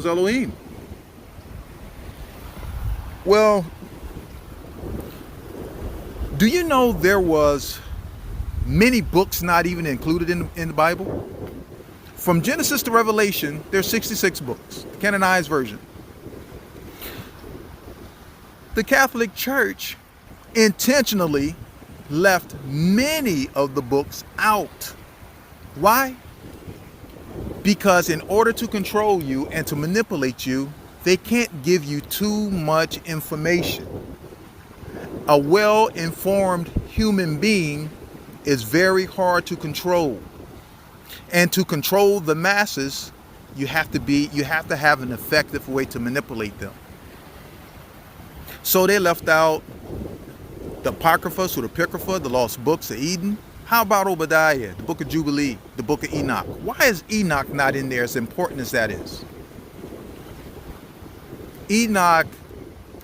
sounds Elohim. Well, do you know there was many books not even included in the Bible? From Genesis to Revelation, there's 66 books, the canonized version. The Catholic Church intentionally left many of the books out. Why? Because in order to control you and to manipulate you, they can't give you too much information. A well-informed human being is very hard to control. And to control the masses, you have to have an effective way to manipulate them. So they left out the Apocrypha, Pseudepigrapha, the Lost Books of Eden. How about Obadiah, the Book of Jubilee, the Book of Enoch? Why is Enoch not in there as important as that is? Enoch,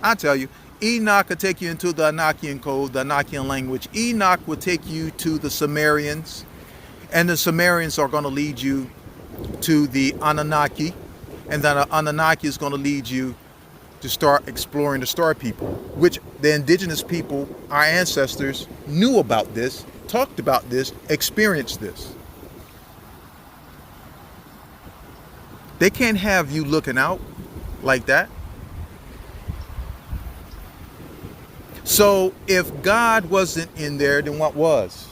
I tell you, Enoch could take you into the Enochian code, the Enochian language. Enoch would take you to the Sumerians, and the Sumerians are going to lead you to the Anunnaki, and then the Anunnaki is going to lead you to start exploring the star people, which the indigenous people, our ancestors, knew about this, talked about this, experienced this. They can't have you looking out like that. So if God wasn't in there, then what was?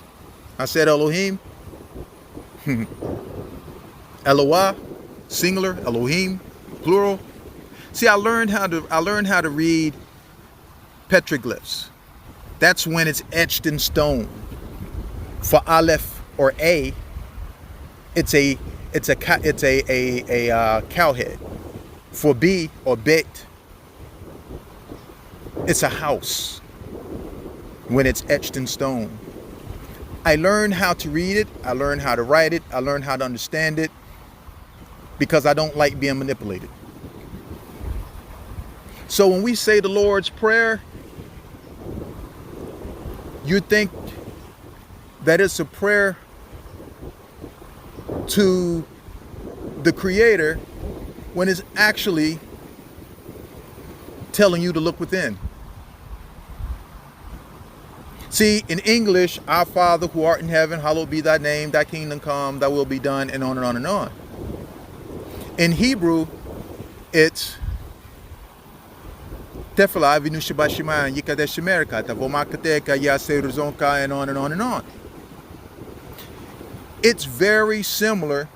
I said Elohim. Eloah, singular, Elohim, plural. See, I learned how to read petroglyphs. That's when it's etched in stone. For Aleph or A, it's a cowhead. For B or Bet, it's a house when it's etched in stone. I learned how to read it. I learned how to write it. I learned how to understand it because I don't like being manipulated. So when we say the Lord's Prayer, you think that it's a prayer to the Creator when it's actually telling you to look within. See, in English, our Father who art in heaven, hallowed be thy name, thy kingdom come, thy will be done, and on and on and on. In Hebrew, it's Tefillah Avinu Shabbat Yikadesh Shemerka, Tavomakateka Yaseruzonka, and on and on and on. It's very similar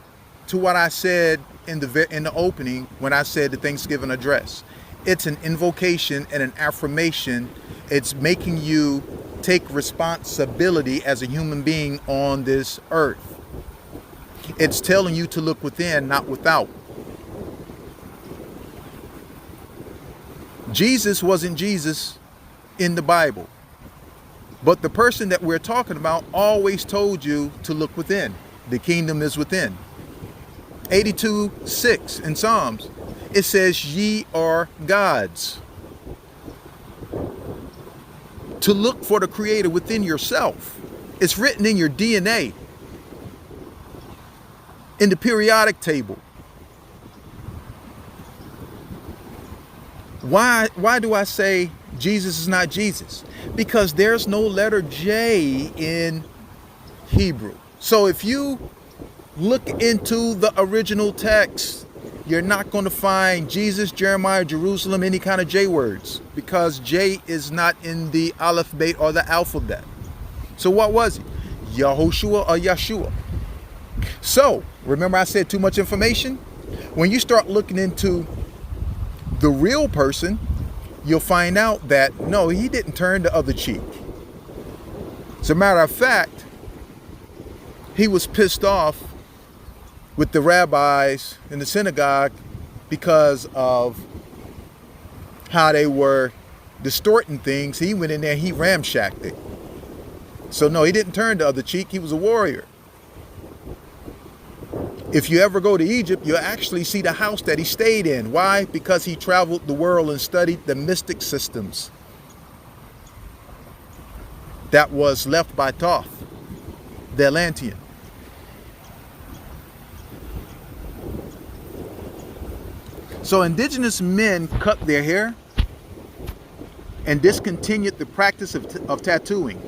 to what I said in the opening when I said the Thanksgiving address. It's an invocation and an affirmation. It's making you take responsibility as a human being on this earth. It's telling you to look within, not without. Jesus wasn't Jesus in the Bible, but the person that we're talking about always told you to look within. The kingdom is within. 82:6 in Psalms, it says, ye are gods. To look for the Creator within yourself. It's written in your DNA, in the periodic table. Why do I say Jesus is not Jesus? Because there's no letter J in Hebrew. So if you look into the original text, you're not going to find Jesus, Jeremiah, Jerusalem, any kind of J words, because J is not in the alphabet or the alphabet. So what was it? Yahoshua or Yeshua? So remember I said too much information? When you start looking into the real person, you'll find out that no, he didn't turn the other cheek. As a matter of fact, he was pissed off with the rabbis in the synagogue because of how they were distorting things. He went in there, he ramshacked it. So no, he didn't turn the other cheek. He was a warrior. If you ever go to Egypt, you'll actually see the house that he stayed in. Why? Because he traveled the world and studied the mystic systems that was left by Thoth, the Atlantean. So indigenous men cut their hair and discontinued the practice of tattooing.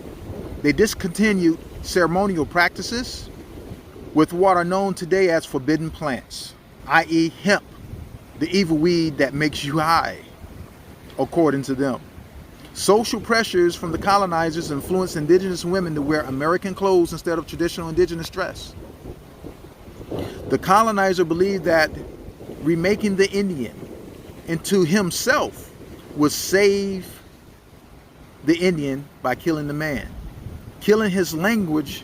They discontinued ceremonial practices with what are known today as forbidden plants, i.e. hemp, the evil weed that makes you high, according to them. Social pressures from the colonizers influenced indigenous women to wear American clothes instead of traditional indigenous dress. The colonizer believed that remaking the Indian into himself would save the Indian by killing the man. Killing his language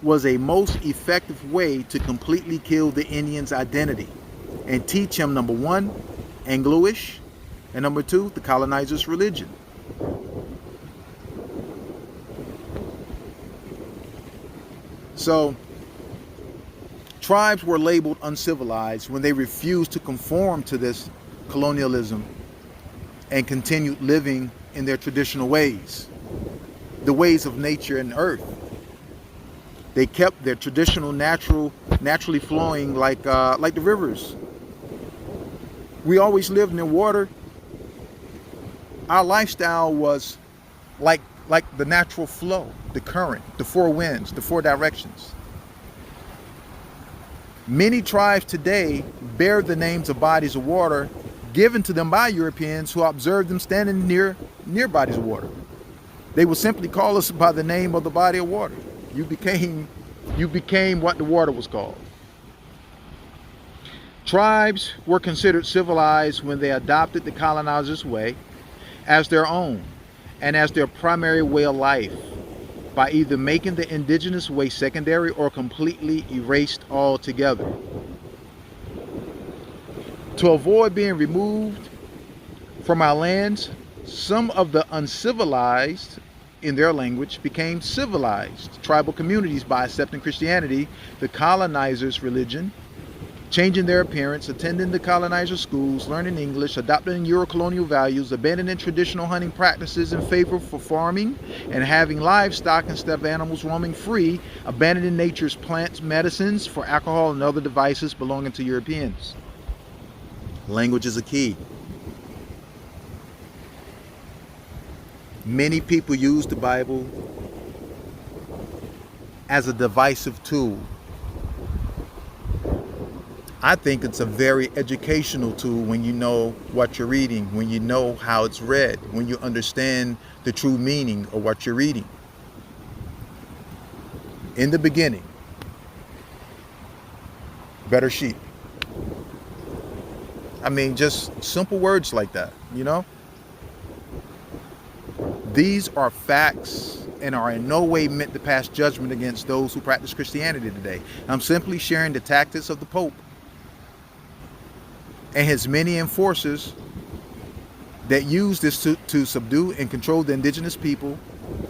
was a most effective way to completely kill the Indian's identity and teach him, number one, Anglo-ish, and number two, the colonizer's religion. So, tribes were labeled uncivilized when they refused to conform to this colonialism and continued living in their traditional ways, the ways of nature and earth. They kept their traditional, naturally flowing like the rivers. We always lived near water. Our lifestyle was like the natural flow, the current, the four winds, the four directions. Many tribes today bear the names of bodies of water given to them by Europeans who observed them standing near bodies of water. They would simply call us by the name of the body of water. You became what the water was called. Tribes were considered civilized when they adopted the colonizers' way as their own and as their primary way of life, by either making the indigenous way secondary or completely erased altogether. To avoid being removed from our lands, some of the uncivilized, in their language, became civilized tribal communities by accepting Christianity, the colonizers' religion, changing their appearance, attending the colonizer schools, learning English, adopting Euro-colonial values, abandoning traditional hunting practices in favor for farming, and having livestock instead of animals roaming free, abandoning nature's plants, medicines for alcohol and other devices belonging to Europeans. Language is a key. Many people use the Bible as a divisive tool. I think it's a very educational tool when you know what you're reading, when you know how it's read, when you understand the true meaning of what you're reading. In the beginning, better sheep. I mean, just simple words like that, you know? These are facts and are in no way meant to pass judgment against those who practice Christianity today. I'm simply sharing the tactics of the Pope and his many enforcers that use this to subdue and control the indigenous people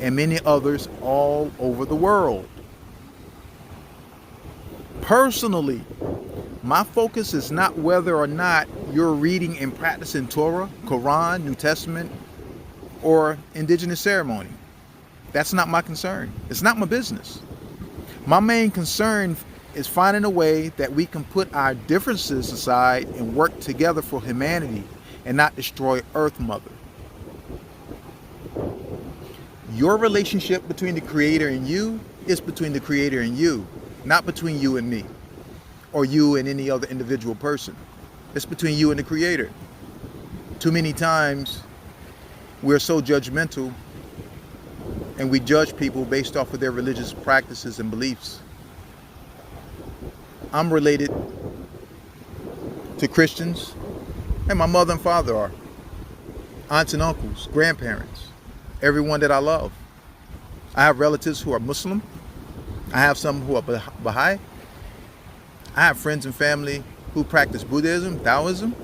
and many others all over the world. Personally, my focus is not whether or not you're reading and practicing Torah, Quran, New Testament, or indigenous ceremony. That's not my concern. It's not my business. My main concern is finding a way that we can put our differences aside and work together for humanity and not destroy Earth Mother. Your relationship between the Creator and you is between the Creator and you, not between you and me, or you and any other individual person. It's between you and the Creator. Too many times, we're so judgmental and we judge people based off of their religious practices and beliefs. I'm related to Christians, and my mother and father are. Aunts and uncles, grandparents, everyone that I love. I have relatives who are Muslim. I have some who are Baha'i. I have friends and family who practice Buddhism, Taoism.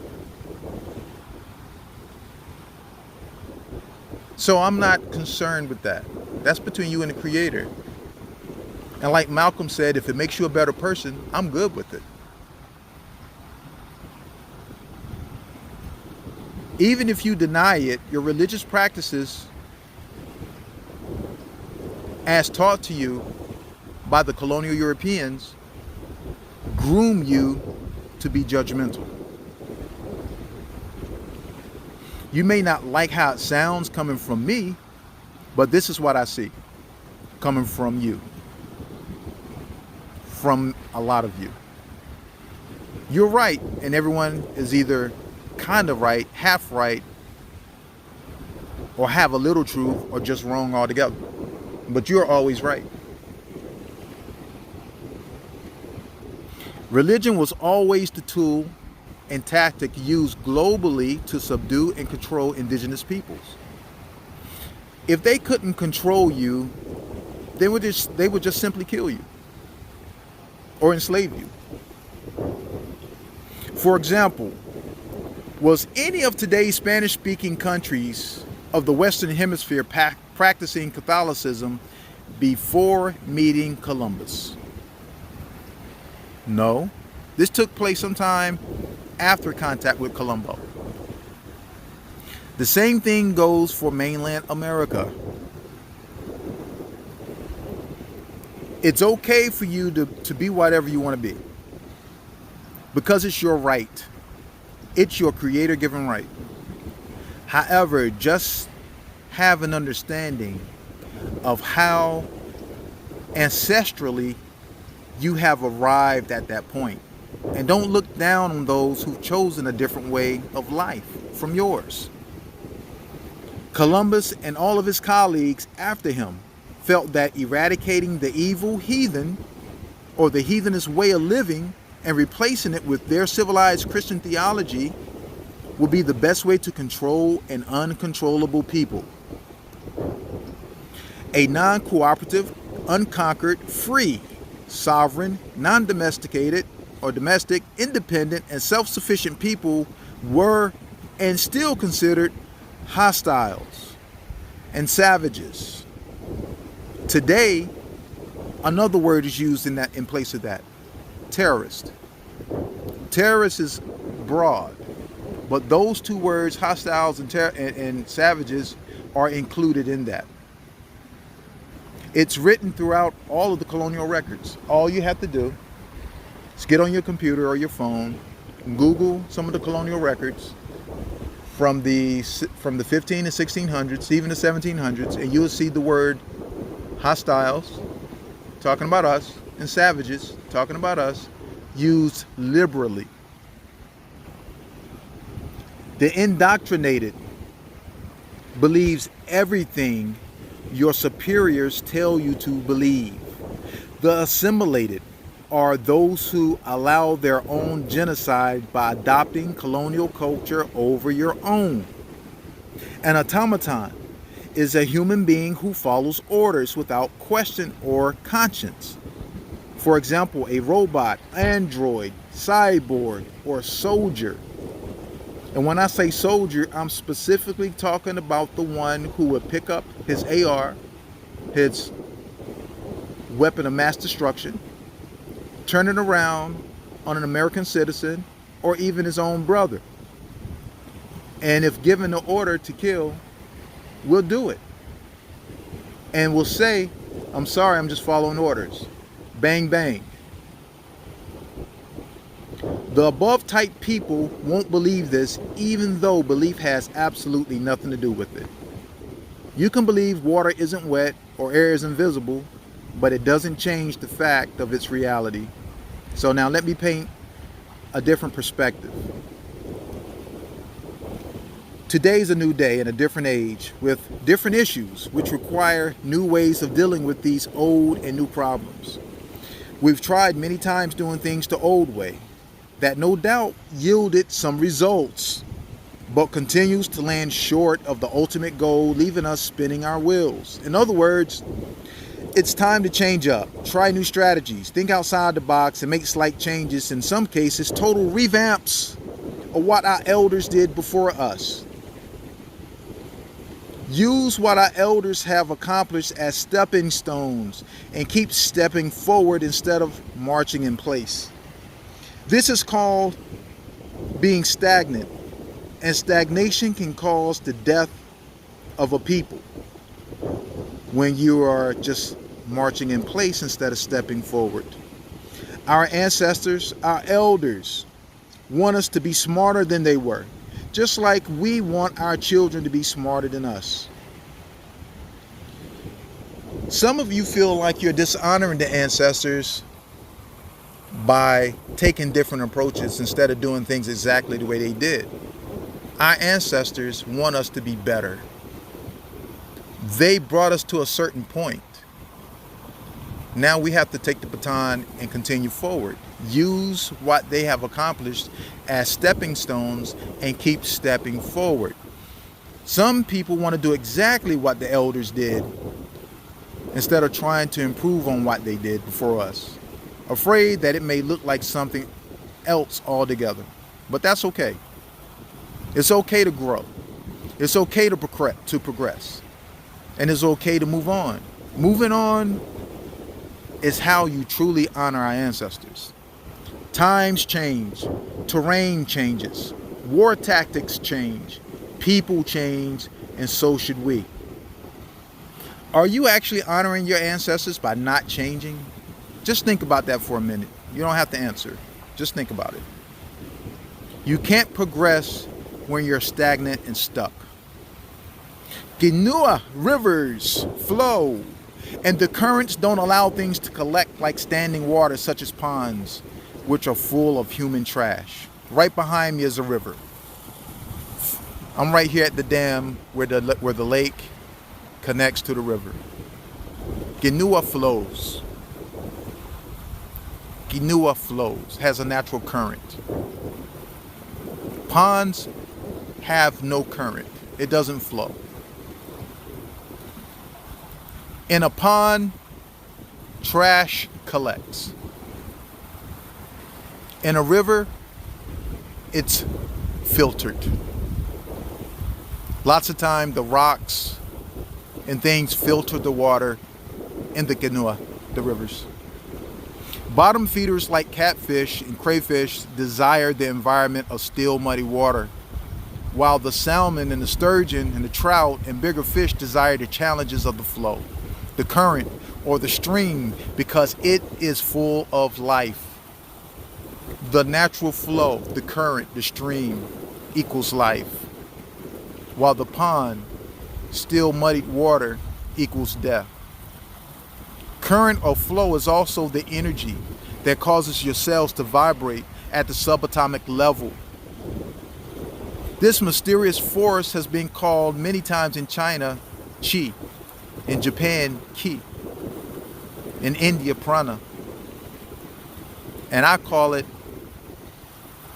So I'm not concerned with that. That's between you and the Creator. And like Malcolm said, if it makes you a better person, I'm good with it. Even if you deny it, your religious practices, as taught to you by the colonial Europeans, groom you to be judgmental. You may not like how it sounds coming from me, but this is what I see coming from you, from a lot of you. You're right, and everyone is either kind of right, half right, or have a little truth, or just wrong altogether. But you're always right. Religion was always the tool and tactic used globally to subdue and control indigenous peoples. If they couldn't control you, they would just simply kill you or enslave you. For example, was any of today's Spanish-speaking countries of the Western Hemisphere practicing Catholicism before meeting Columbus? No. This took place sometime after contact with Colombo. The same thing goes for mainland America. It's okay for you to be whatever you want to be, because it's your right. It's your creator-given right. However, just have an understanding of how ancestrally you have arrived at that point. And don't look down on those who've chosen a different way of life from yours. Columbus and all of his colleagues after him felt that eradicating the evil heathen, or the heathenist way of living, and replacing it with their civilized Christian theology would be the best way to control an uncontrollable people. A non-cooperative, unconquered, free, sovereign, non-domesticated, or domestic, independent, and self-sufficient people were and still considered hostiles and savages. Today, another word is used in place of that: terrorist. Terrorist is broad, but those two words, hostiles and savages, are included in that. It's written throughout all of the colonial records. All you have to do is get on your computer or your phone, Google some of the colonial records from the 15 and 1600s, even the 1700s, and you'll see the word hostiles, talking about us, and savages, talking about us, used liberally. The indoctrinated believes everything your superiors tell you to believe. The assimilated are those who allow their own genocide by adopting colonial culture over your own. An automaton is a human being who follows orders without question or conscience. For example, a robot, android, cyborg, or soldier. And when I say soldier, I'm specifically talking about the one who would pick up his AR, his weapon of mass destruction, turn it around on an American citizen or even his own brother. And if given the order to kill, we'll do it. And we'll say, I'm sorry, I'm just following orders. Bang, bang. The above type people won't believe this, even though belief has absolutely nothing to do with it. You can believe water isn't wet or air is invisible, but it doesn't change the fact of its reality. So now let me paint a different perspective. Today's a new day and a different age with different issues which require new ways of dealing with these old and new problems. We've tried many times doing things the old way that no doubt yielded some results, but continues to land short of the ultimate goal, leaving us spinning our wheels. In other words, it's time to change up, try new strategies, think outside the box, and make slight changes, in some cases total revamps of what our elders did before us. Use what our elders have accomplished as stepping stones and keep stepping forward instead of marching in place. This is called being stagnant, and stagnation can cause the death of a people when you are just marching in place instead of stepping forward. Our ancestors, our elders, want us to be smarter than they were, just like we want our children to be smarter than us. Some of you feel like you're dishonoring the ancestors by taking different approaches instead of doing things exactly the way they did. Our ancestors want us to be better. They brought us to a certain point. Now we have to take the baton and continue forward. Use what they have accomplished as stepping stones and keep stepping forward. Some people want to do exactly what the elders did instead of trying to improve on what they did before us, afraid that it may look like something else altogether. But that's okay. It's okay to grow. It's okay to progress. And it's okay to move on. Moving on is how you truly honor our ancestors. Times change. Terrain changes. War tactics change. People change. And so should we. Are you actually honoring your ancestors by not changing? Just think about that for a minute. You don't have to answer. Just think about it. You can't progress when you're stagnant and stuck. Ginua rivers flow, and the currents don't allow things to collect like standing water, such as ponds, which are full of human trash. Right behind me is a river. I'm right here at the dam where the lake connects to the river. Ginua flows. Ginua flows, has a natural current. Ponds have no current. It doesn't flow. In a pond, trash collects. In a river, it's filtered. Lots of time, the rocks and things filter the water in the Ginua, the rivers. Bottom feeders like catfish and crayfish desire the environment of still, muddy water, while the salmon and the sturgeon and the trout and bigger fish desire the challenges of the flow, the current, or the stream, because it is full of life. The natural flow, the current, the stream equals life, while the pond, still muddied water, equals death. Current or flow is also the energy that causes your cells to vibrate at the subatomic level. This mysterious force has been called many times in China, Qi, in Japan, Ki, in India, Prana, and I call it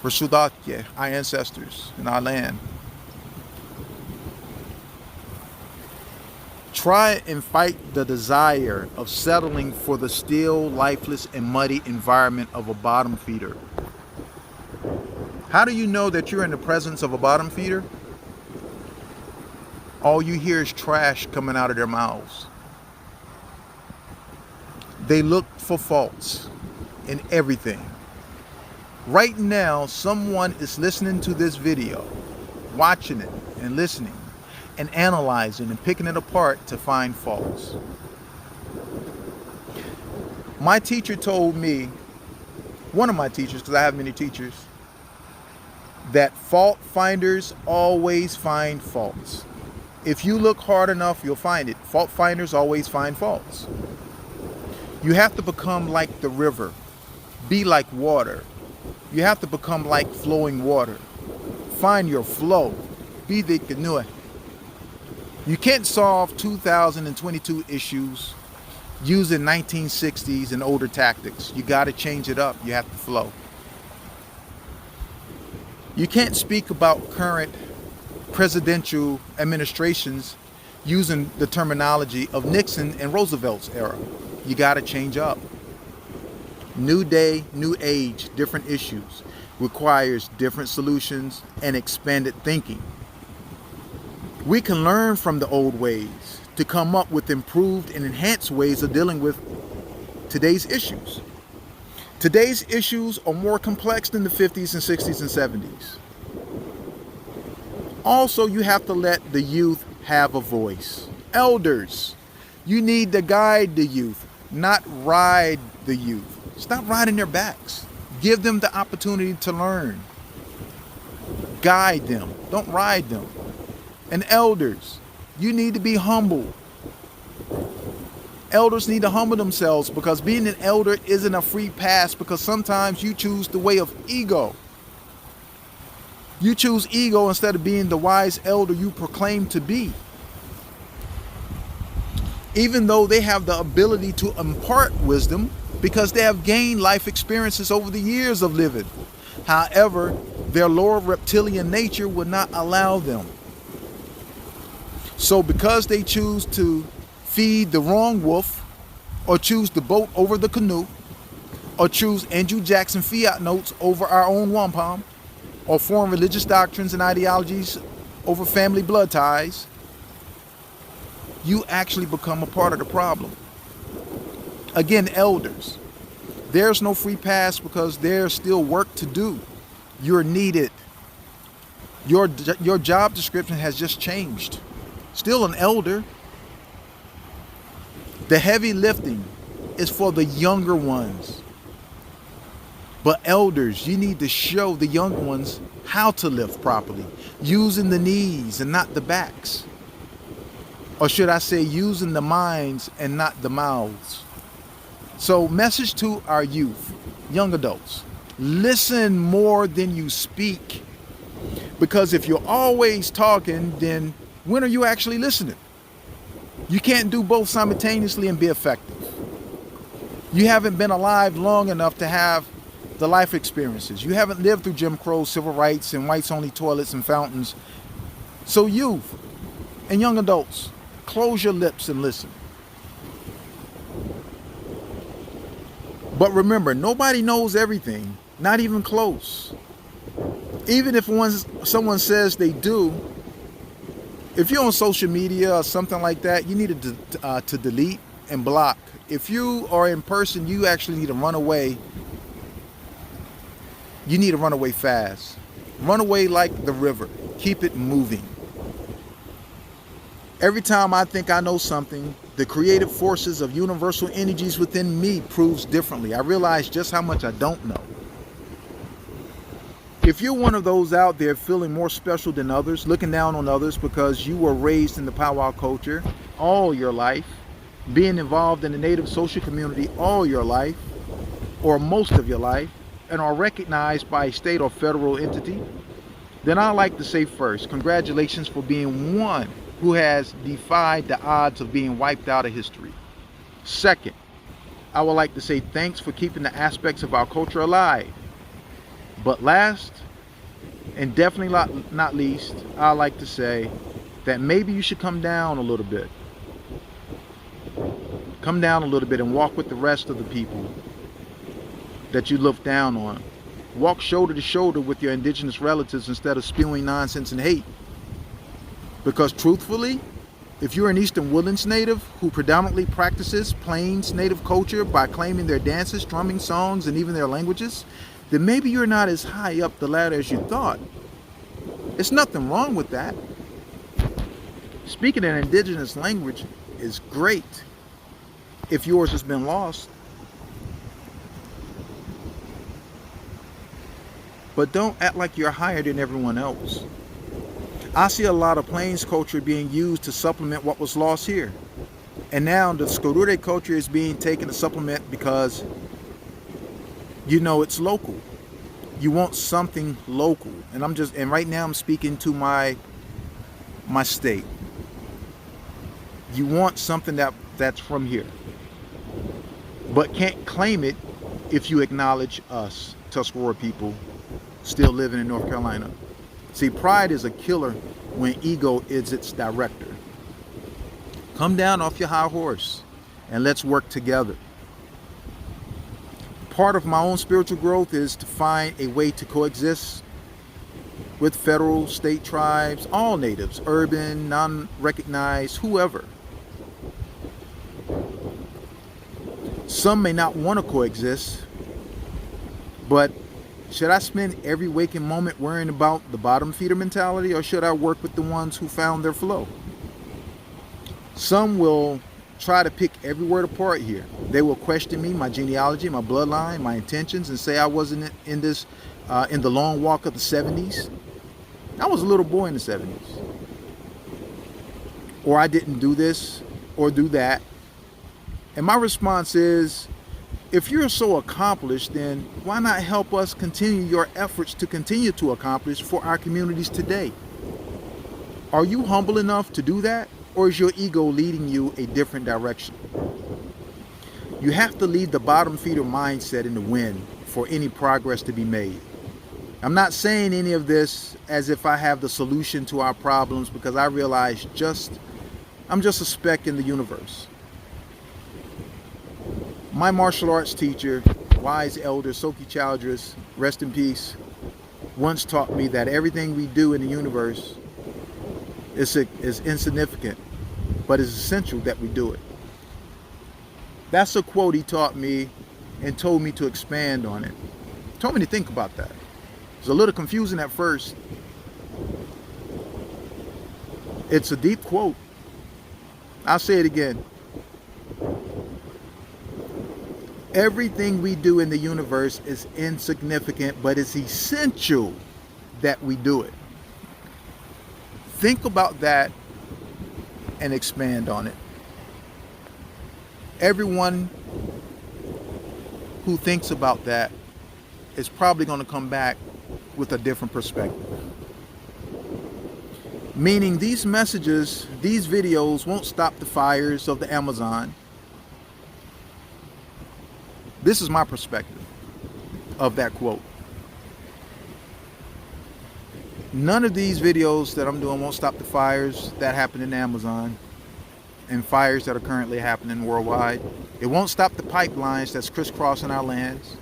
Rashudakya, our ancestors in our land. Try and fight the desire of settling for the still, lifeless, and muddy environment of a bottom feeder. How do you know that you're in the presence of a bottom feeder? All you hear is trash coming out of their mouths. They look for faults in everything. Right now, someone is listening to this video, watching it and listening, and analyzing and picking it apart to find faults. My teacher told me, one of my teachers, because I have many teachers, that fault finders always find faults. If you look hard enough, you'll find it. Fault finders always find faults. You have to become like the river, be like water. You have to become like flowing water. Find your flow, be the Ginua. You can't solve 2022 issues using 1960s and older tactics. You got to change it up. You have to flow. You can't speak about current presidential administrations using the terminology of Nixon and Roosevelt's era. You got to change up. New day, new age, different issues requires different solutions and expanded thinking. We can learn from the old ways to come up with improved and enhanced ways of dealing with today's issues. Today's issues are more complex than the 50s and 60s and 70s. Also, you have to let the youth have a voice. Elders, you need to guide the youth, not ride the youth. Stop riding their backs. Give them the opportunity to learn. guide them, don't ride them. And elders, you need to be humble. Elders need to humble themselves, because being an elder isn't a free pass, because sometimes you choose the way of ego. You choose ego instead of being the wise elder you proclaim to be. Even though they have the ability to impart wisdom, because they have gained life experiences over the years of living. However, their lower reptilian nature would not allow them. So because they choose to feed the wrong wolf, or choose the boat over the canoe, or choose Andrew Jackson fiat notes over our own wampum, or foreign religious doctrines and ideologies over family blood ties, you actually become a part of the problem. Again, elders, there's no free pass, because there's still work to do. You're needed. Your job description has just changed. Still an elder. The heavy lifting is for the younger ones. But elders, you need to show the young ones how to lift properly, using the knees and not the backs. Or should I say, using the minds and not the mouths. So, message to our youth, young adults, listen more than you speak. Because if you're always talking, then when are you actually listening? You can't do both simultaneously and be effective. You haven't been alive long enough to have the life experiences. You haven't lived through Jim Crow, civil rights, and whites-only toilets and fountains. So youth and young adults, close your lips and listen. But remember, nobody knows everything, not even close. Even if someone says they do, if you're on social media or something like that, you need to delete and block. If you are in person, you actually need to run away. You need to run away fast. Run away like the river. Keep it moving. Every time I think I know something, the creative forces of universal energies within me proves differently. I realize just how much I don't know. If you're one of those out there feeling more special than others, looking down on others because you were raised in the powwow culture all your life, being involved in the native social community all your life, or most of your life, and are recognized by a state or federal entity, then I'd like to say first, congratulations for being one who has defied the odds of being wiped out of history. Second, I would like to say thanks for keeping the aspects of our culture alive. But last, and definitely not least, I'd like to say that maybe you should come down a little bit. Come down a little bit and walk with the rest of the people that you look down on. Walk shoulder to shoulder with your indigenous relatives instead of spewing nonsense and hate. Because truthfully, if you're an Eastern Woodlands native who predominantly practices Plains native culture by claiming their dances, drumming, songs, and even their languages, then maybe you're not as high up the ladder as you thought. There's nothing wrong with that. Speaking an indigenous language is great if yours has been lost. But don't act like you're higher than everyone else. I see a lot of Plains culture being used to supplement what was lost here. And now the Skorure culture is being taken to supplement because you know it's local. You want something local. And right now I'm speaking to my state. You want something that's from here. But can't claim it if you acknowledge us, Tuscarora people, still living in North Carolina. See, pride is a killer when ego is its director. Come down off your high horse and let's work together. Part of my own spiritual growth is to find a way to coexist with federal, state tribes, all natives, urban, non-recognized, whoever. Some may not want to coexist, but should I spend every waking moment worrying about the bottom feeder mentality, or should I work with the ones who found their flow? Some will try to pick every word apart here. They will question me, my genealogy, my bloodline, my intentions, and say I wasn't in the long walk of the 70s. I was a little boy in the 70s. Or I didn't do this or do that. And my response is, if you're so accomplished, then why not help us continue your efforts to continue to accomplish for our communities today? Are you humble enough to do that? Or is your ego leading you a different direction? You have to leave the bottom feeder mindset in the wind for any progress to be made. I'm not saying any of this as if I have the solution to our problems, because I realize I'm just a speck in the universe. My martial arts teacher, wise elder Soki Childress, rest in peace, once taught me that everything we do in the universe is insignificant, but it's essential that we do it. That's a quote he taught me and told me to expand on it. Told me to think about that. It was a little confusing at first. It's a deep quote. I'll say it again. Everything we do in the universe is insignificant, but it's essential that we do it. Think about that and expand on it. Everyone who thinks about that is probably going to come back with a different perspective. Meaning these messages, these videos won't stop the fires of the Amazon. This is my perspective of that quote. None of these videos that I'm doing won't stop the fires that happen in the Amazon and fires that are currently happening worldwide. It won't stop the pipelines that's crisscrossing our lands.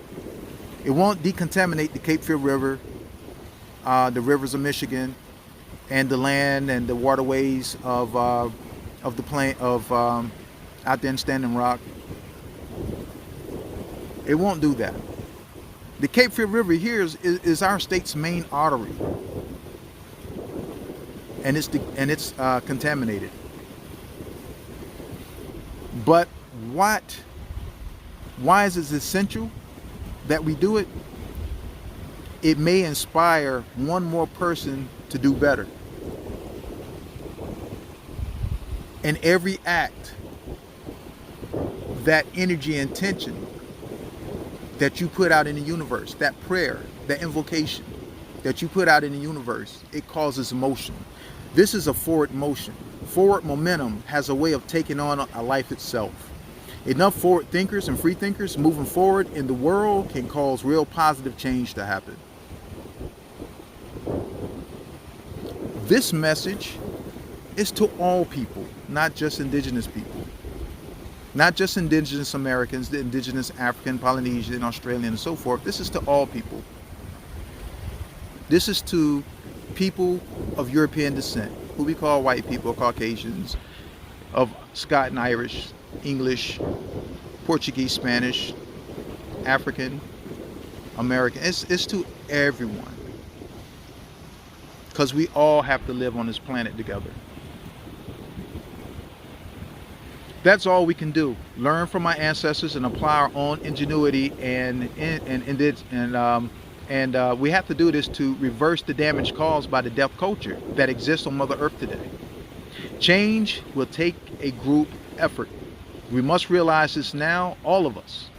It won't decontaminate the Cape Fear River, the rivers of Michigan, and the land and the waterways of the plain of out there in Standing Rock. It won't do that. The Cape Fear River here is our state's main artery, and it's contaminated. But why is it essential that we do it? It may inspire one more person to do better. And every act, that energy and intention that you put out in the universe, that prayer, that invocation that you put out in the universe, it causes motion. This is a forward motion. Forward momentum has a way of taking on a life itself. Enough forward thinkers and free thinkers moving forward in the world can cause real positive change to happen. This message is to all people, not just indigenous people. Not just indigenous Americans, the indigenous African, Polynesian, Australian, and so forth. This is to all people. This is to people of European descent, who we call white people, Caucasians, of Scot and Irish, English, Portuguese, Spanish, African, American. It's to everyone. Because we all have to live on this planet together. That's all we can do. Learn from our ancestors and apply our own ingenuity and we have to do this to reverse the damage caused by the deaf culture that exists on Mother Earth today. Change will take a group effort. We must realize this now, all of us,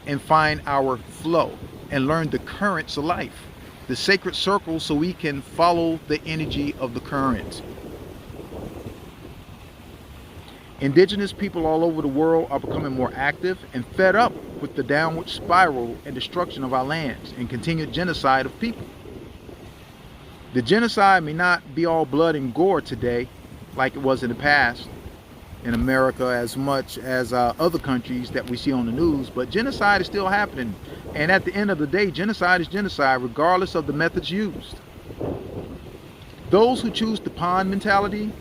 and find our flow and learn the currents of life, the sacred circle, so we can follow the energy of the current. Indigenous people all over the world are becoming more active and fed up with the downward spiral and destruction of our lands and continued genocide of people. The genocide may not be all blood and gore today like it was in the past in America as much as other countries that we see on the news, but genocide is still happening. And at the end of the day, genocide is genocide regardless of the methods used. Those who choose the pond mentality,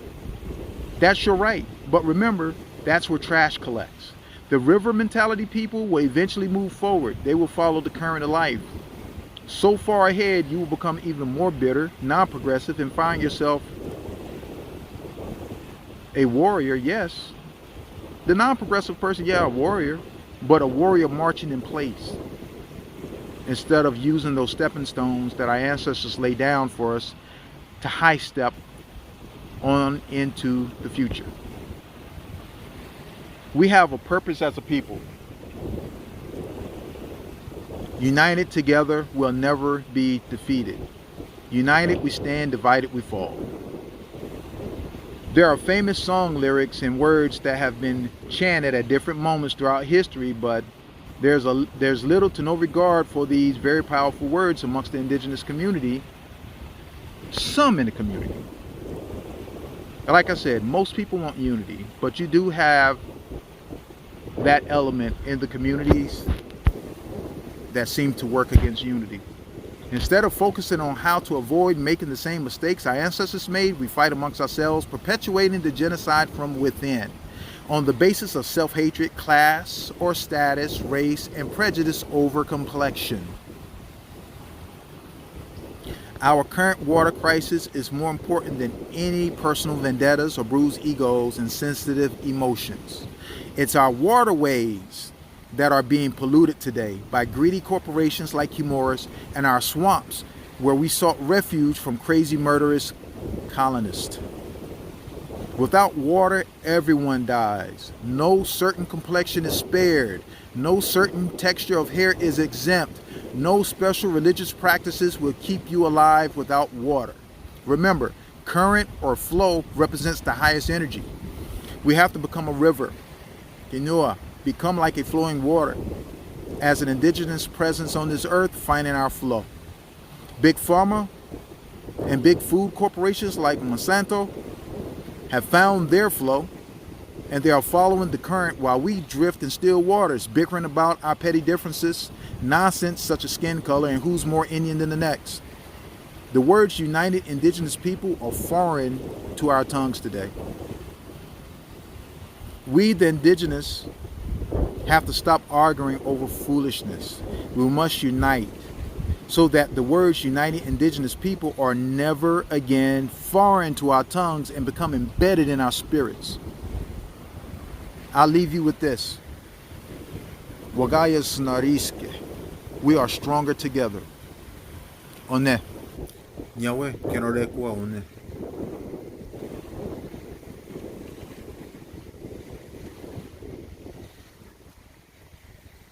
that's your right. But remember, that's where trash collects. The river mentality people will eventually move forward. They will follow the current of life. So far ahead, you will become even more bitter, non-progressive, and find yourself a warrior, yes. The non-progressive person, yeah, a warrior, but a warrior marching in place. Instead of using those stepping stones that our ancestors laid down for us to high step on into the future. We have a purpose as a people. United together, we'll never be defeated. United we stand, divided we fall. There are famous song lyrics and words that have been chanted at different moments throughout history, but there's little to no regard for these very powerful words amongst the indigenous community, some in the community. Like I said, most people want unity, but you do have that element in the communities that seem to work against unity. Instead of focusing on how to avoid making the same mistakes our ancestors made, we fight amongst ourselves, perpetuating the genocide from within on the basis of self-hatred, class or status, race, and prejudice over complexion. Our current water crisis is more important than any personal vendettas or bruised egos and sensitive emotions. It's our waterways that are being polluted today by greedy corporations like Humoris, and our swamps where we sought refuge from crazy murderous colonists. Without water, everyone dies. No certain complexion is spared. No certain texture of hair is exempt. No special religious practices will keep you alive without water. Remember, current or flow represents the highest energy. We have to become a river. Kinua, become like a flowing water. As an indigenous presence on this earth, finding our flow. Big Pharma and big food corporations like Monsanto have found their flow, and they are following the current while we drift in still waters, bickering about our petty differences, nonsense such as skin color and who's more Indian than the next. The words united indigenous people are foreign to our tongues today. We, the indigenous, have to stop arguing over foolishness. We must unite so that the words united indigenous people are never again foreign to our tongues and become embedded in our spirits. I'll leave you with this. Wagaya Snariske. We are stronger together. One. Nyawe, kenore kwa one.